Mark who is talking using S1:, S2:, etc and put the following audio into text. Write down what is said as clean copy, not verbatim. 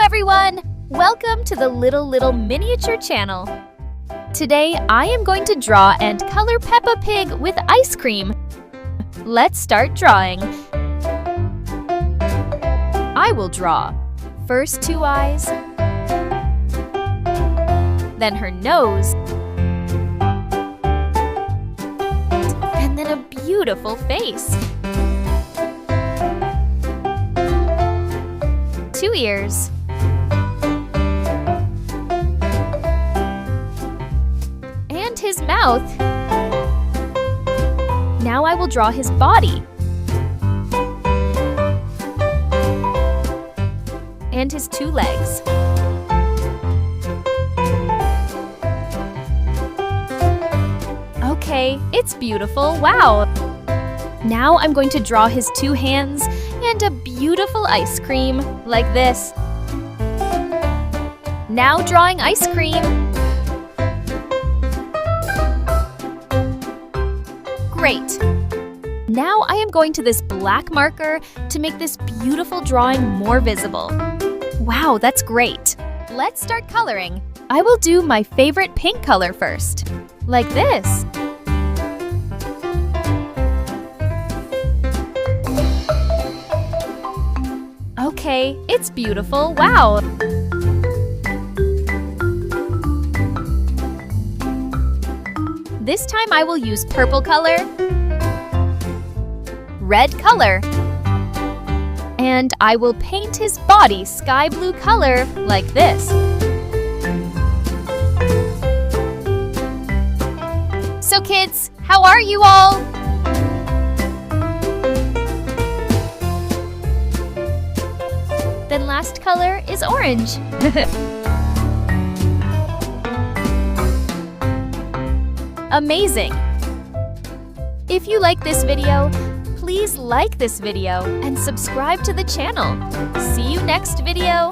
S1: everyone! Welcome to the Little Miniature channel. Today, I am going to draw and color Peppa Pig with ice cream. Let's start drawing. I will draw first 2 eyes, then her nose, and then a beautiful face. 2 ears, and his mouth. Now I will draw his body and his 2 legs. Okay, it's beautiful, wow! Now I'm going to draw his 2 hands and a beautiful ice cream, like this. Now drawing ice cream. Great! Now I am going to this black marker to make this beautiful drawing more visible. Wow, that's great! Let's start coloring. I will do my favorite pink color first, like this. Okay, it's beautiful, wow! This time I will use purple color, red color, and I will paint his body sky blue color like this. So kids, how are you all? Then last color is orange. Amazing! If you like this video, please like this video and subscribe to the channel. See you next video!